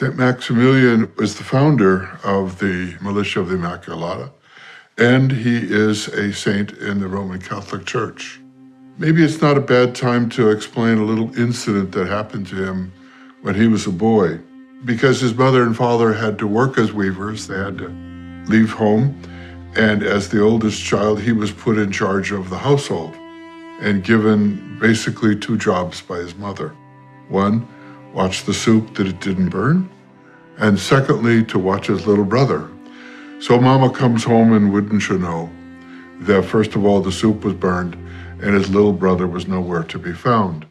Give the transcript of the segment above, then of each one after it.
Saint Maximilien was the founder of the Militia of the Immaculata, and he is a saint in the Roman Catholic Church. Maybe it's not a bad time to explain a little incident that happened to him when he was a boy. Because his mother and father had to work as weavers, they had to leave home, and as the oldest child, he was put in charge of the household and given basically 2 jobs by his mother. One, watch the soup that it didn't burn, and secondly, to watch his little brother. So Mama comes home, and wouldn't you know that first of all, the soup was burned and his little brother was nowhere to be found.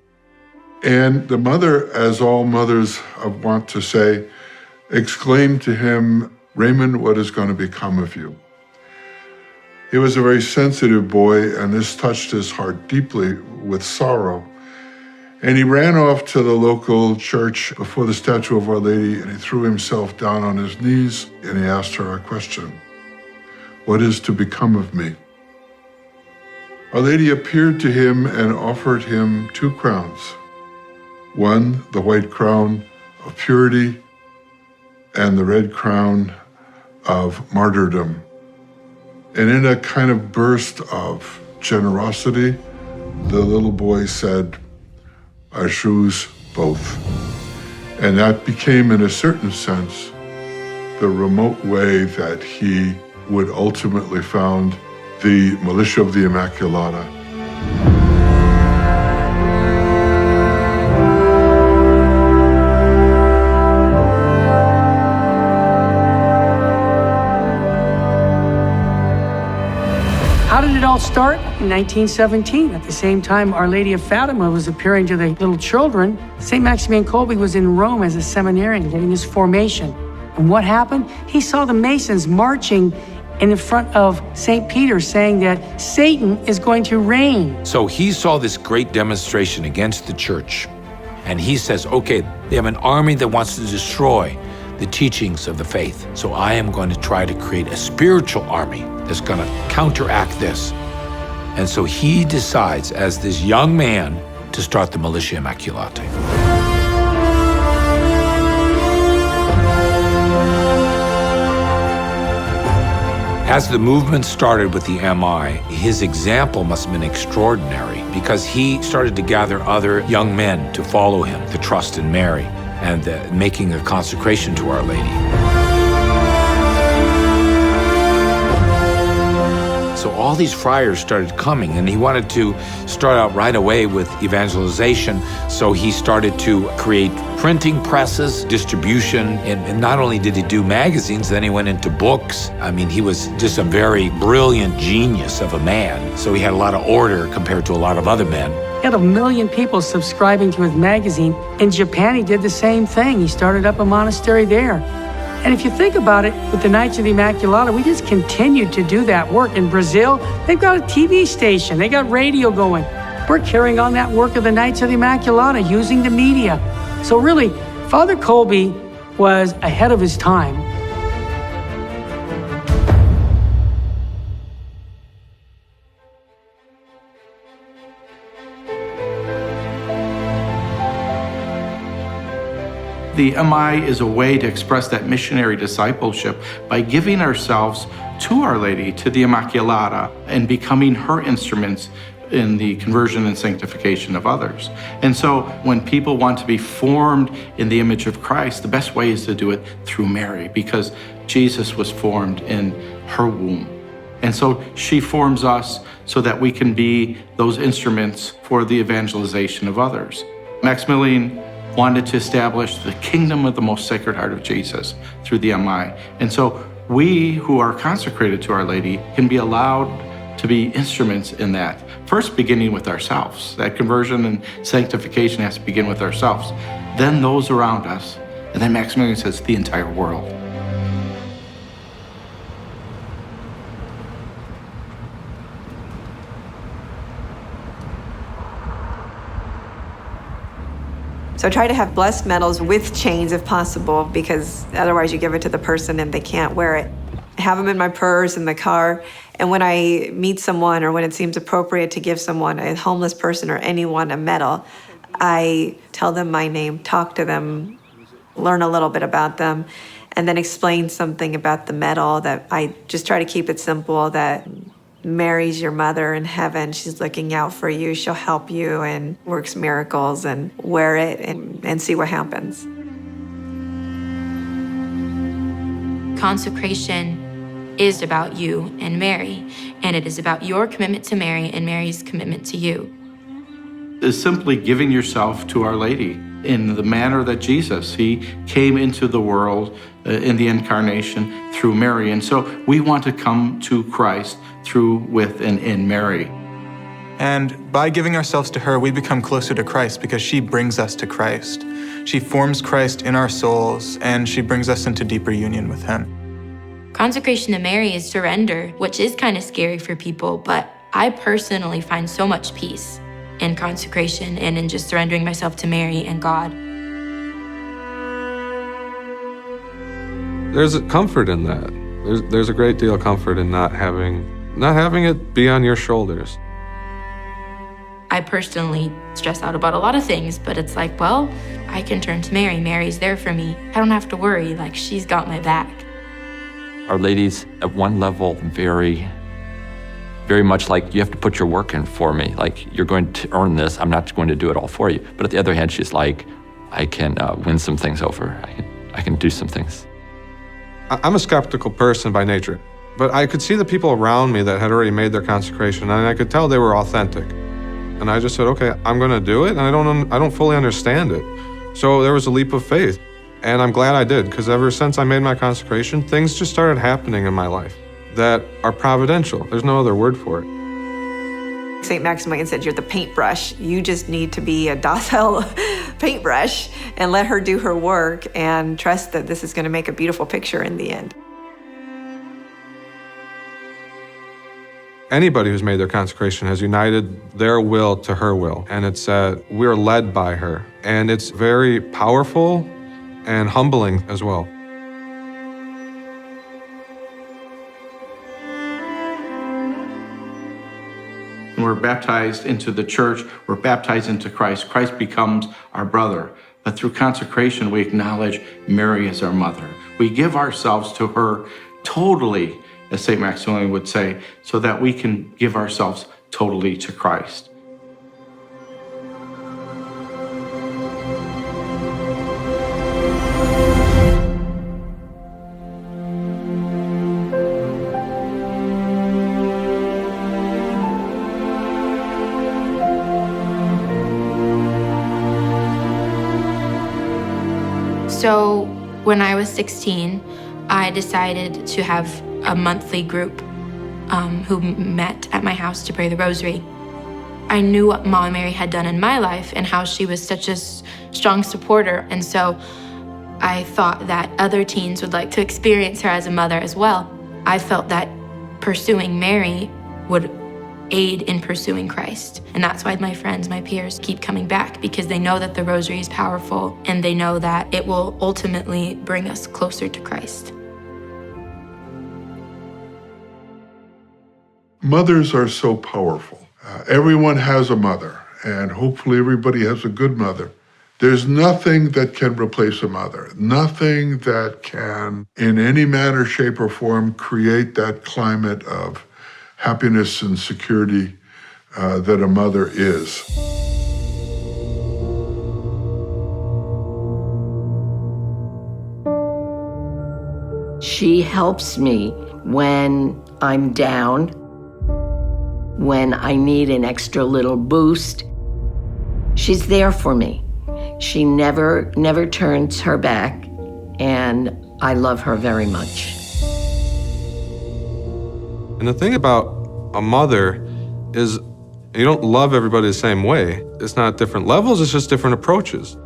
And the mother, as all mothers want to say, exclaimed to him, "Raymond, what is going to become of you?" He was a very sensitive boy, and this touched his heart deeply with sorrow. And he ran off to the local church before the statue of Our Lady, and he threw himself down on his knees, and he asked her a question: "What is to become of me?" Our Lady appeared to him and offered him 2 crowns. One, the white crown of purity, and the red crown of martyrdom. And in a kind of burst of generosity, the little boy said, "I choose both." And that became, in a certain sense, the remote way that he would ultimately found the Militia of the Immaculata. How did it all start? In 1917, at the same time Our Lady of Fatima was appearing to the little children, Saint Maximilien Kolbe was in Rome as a seminarian getting his formation. And what happened? He saw the Masons marching in front of St. Peter saying that Satan is going to reign. So he saw this great demonstration against the church, and he says, okay, they have an army that wants to destroy the teachings of the faith. So I am going to try to create a spiritual army that's going to counteract this. And so he decides, as this young man, to start the Militia Immaculata. As the movement started with the MI, his example must have been extraordinary because he started to gather other young men to follow him, to trust in Mary, and making a consecration to Our Lady. So all these friars started coming, and he wanted to start out right away with evangelization. So he started to create printing presses, distribution, and not only did he do magazines, then he went into books. I mean, he was just a very brilliant genius of a man. So he had a lot of order compared to a lot of other men. He had 1 million people subscribing to his magazine. In Japan, he did the same thing. He started up a monastery there. And if you think about it, with the Knights of the Immaculata, we just continued to do that work. In Brazil, they've got a TV station, they got radio going. We're carrying on that work of the Knights of the Immaculata, using the media. So really, Father Kolbe was ahead of his time. The MI is a way to express that missionary discipleship by giving ourselves to Our Lady, to the Immaculata, and becoming her instruments in the conversion and sanctification of others. And so when people want to be formed in the image of Christ, the best way is to do it through Mary, because Jesus was formed in her womb. And so she forms us so that we can be those instruments for the evangelization of others. Maximilian wanted to establish the kingdom of the most sacred heart of Jesus through the MI. And so we who are consecrated to Our Lady can be allowed to be instruments in that. First, beginning with ourselves. That conversion and sanctification has to begin with ourselves. Then those around us. And then Maximilian says the entire world. So try to have blessed medals with chains if possible, because otherwise you give it to the person and they can't wear it. I have them in my purse in the car, and when I meet someone or when it seems appropriate to give someone, a homeless person or anyone, a medal, I tell them my name, talk to them learn a little bit about them, and then explain something about the medal. That I just try to keep it simple, that Mary's your mother in heaven. She's looking out for you. She'll help you and works miracles, and wear it and see what happens. Consecration is about you and Mary, and it is about your commitment to Mary and Mary's commitment to you. Is simply giving yourself to Our Lady in the manner that Jesus, he came into the world in the incarnation through Mary. And so we want to come to Christ through, with, and in Mary. And by giving ourselves to her, we become closer to Christ because she brings us to Christ. She forms Christ in our souls, and she brings us into deeper union with him. Consecration to Mary is surrender, which is kind of scary for people, but I personally find so much peace in consecration and in just surrendering myself to Mary and God. There's a comfort in that. There's a great deal of comfort in not having it be on your shoulders. I personally stress out about a lot of things, but it's like, well, I can turn to Mary. Mary's there for me. I don't have to worry, like she's got my back. Our Lady's at one level very much like, you have to put your work in for me. Like, you're going to earn this. I'm not going to do it all for you. But at the other hand, she's like, I can win some things over. I can do some things. I'm a skeptical person by nature, but I could see the people around me that had already made their consecration, and I could tell they were authentic. And I just said, okay, I'm going to do it, and I don't fully understand it. So there was a leap of faith, and I'm glad I did, because ever since I made my consecration, things just started happening in my life that are providential. There's no other word for it. Saint Maximilien said, you're the paintbrush. You just need to be a docile paintbrush and let her do her work and trust that this is going to make a beautiful picture in the end. Anybody who's made their consecration has united their will to her will, and it's we're led by her. And it's very powerful and humbling as well. When we're baptized into the church, we're baptized into Christ. Christ becomes our brother. But through consecration, we acknowledge Mary as our mother. We give ourselves to her totally, as Saint Maximilian would say, so that we can give ourselves totally to Christ. So when I was 16, I decided to have a monthly group who met at my house to pray the rosary. I knew what Mama Mary had done in my life and how she was such a strong supporter. And so I thought that other teens would like to experience her as a mother as well. I felt that pursuing Mary would aid in pursuing Christ. And that's why my friends, my peers keep coming back, because they know that the rosary is powerful and they know that it will ultimately bring us closer to Christ. Mothers are so powerful. Everyone has a mother, and hopefully everybody has a good mother. There's nothing that can replace a mother, nothing that can, in any manner, shape, or form, create that climate of happiness and security that a mother is. She helps me when I'm down, when I need an extra little boost. She's there for me. She never turns her back, and I love her very much. And the thing about a mother is you don't love everybody the same way. It's not different levels, it's just different approaches.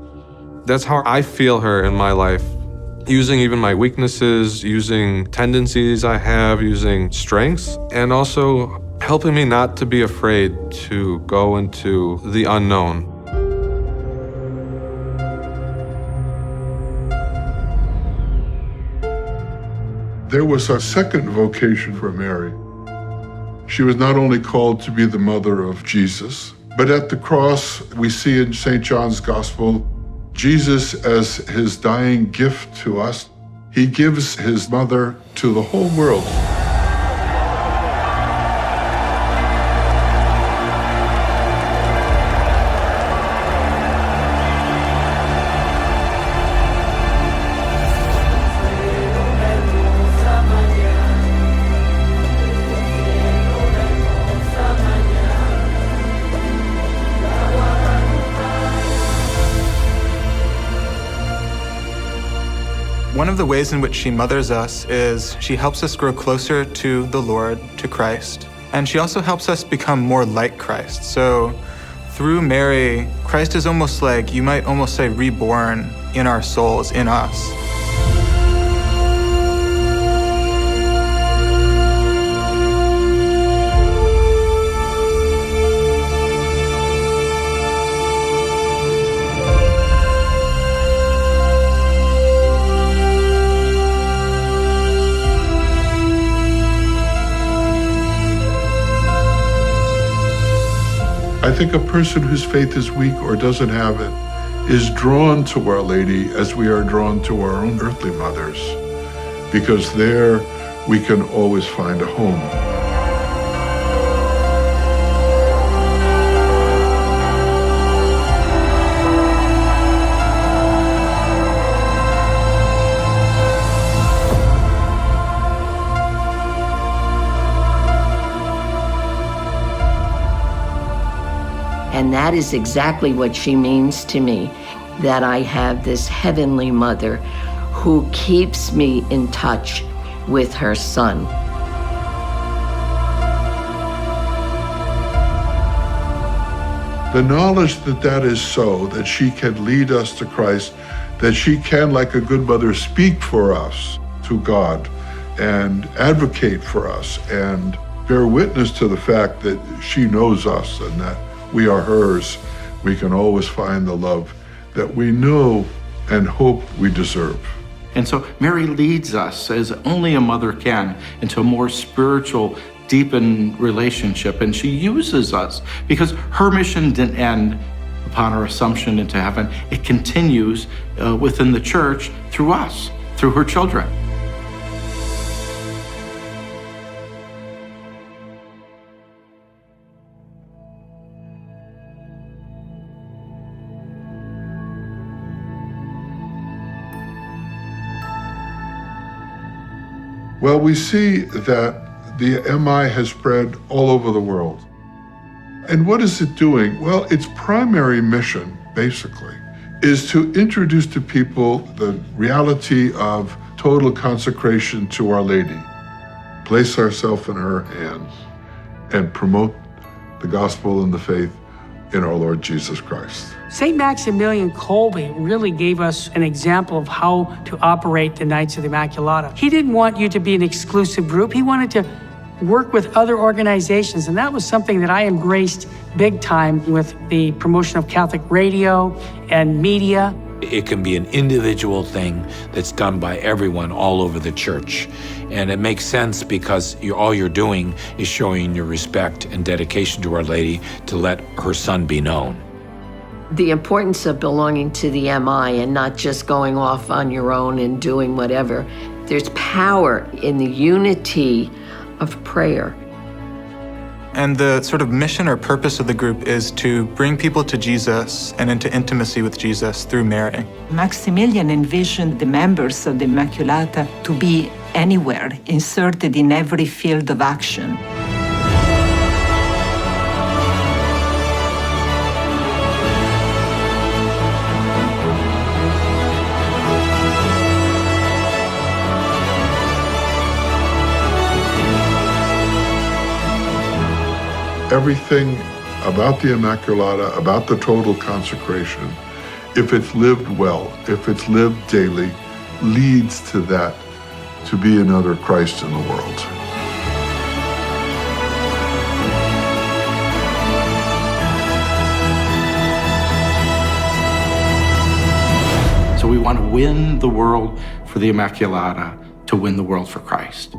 That's how I feel her in my life. Using even my weaknesses, using tendencies I have, using strengths, and also helping me not to be afraid to go into the unknown. There was a second vocation for Mary. She was not only called to be the mother of Jesus, but at the cross, we see in St. John's Gospel Jesus, as his dying gift to us, he gives his mother to the whole world. One of the ways in which she mothers us is she helps us grow closer to the Lord, to Christ. And she also helps us become more like Christ. So through Mary, Christ is almost like, you might almost say, reborn in our souls, in us. I think a person whose faith is weak or doesn't have it is drawn to Our Lady as we are drawn to our own earthly mothers, because there we can always find a home. And that is exactly what she means to me, that I have this heavenly mother who keeps me in touch with her son. The knowledge that that is so, that she can lead us to Christ, that she can, like a good mother, speak for us to God and advocate for us and bear witness to the fact that she knows us and that we are hers, we can always find the love that we know and hope we deserve. And so Mary leads us, as only a mother can, into a more spiritual, deepened relationship. And she uses us because her mission didn't end upon her assumption into heaven. It continues within the church through us, through her children. Well, we see that the MI has spread all over the world. And what is it doing? Well, its primary mission, basically, is to introduce to people the reality of total consecration to Our Lady, place ourselves in her hands, and promote the gospel and the faith in our Lord Jesus Christ. Saint Maximilien Kolbe really gave us an example of how to operate the Knights of the Immaculata. He didn't want you to be an exclusive group. He wanted to work with other organizations, and that was something that I embraced big time with the promotion of Catholic radio and media. It can be an individual thing that's done by everyone all over the church. And it makes sense because all you're doing is showing your respect and dedication to Our Lady to let her son be known. The importance of belonging to the MI and not just going off on your own and doing whatever. There's power in the unity of prayer. And the sort of mission or purpose of the group is to bring people to Jesus and into intimacy with Jesus through Mary. Maximilian envisioned the members of the Immaculata to be anywhere, inserted in every field of action. Everything about the Immaculata, about the total consecration, if it's lived well, if it's lived daily, leads to that, to be another Christ in the world. So we want to win the world for the Immaculata, to win the world for Christ.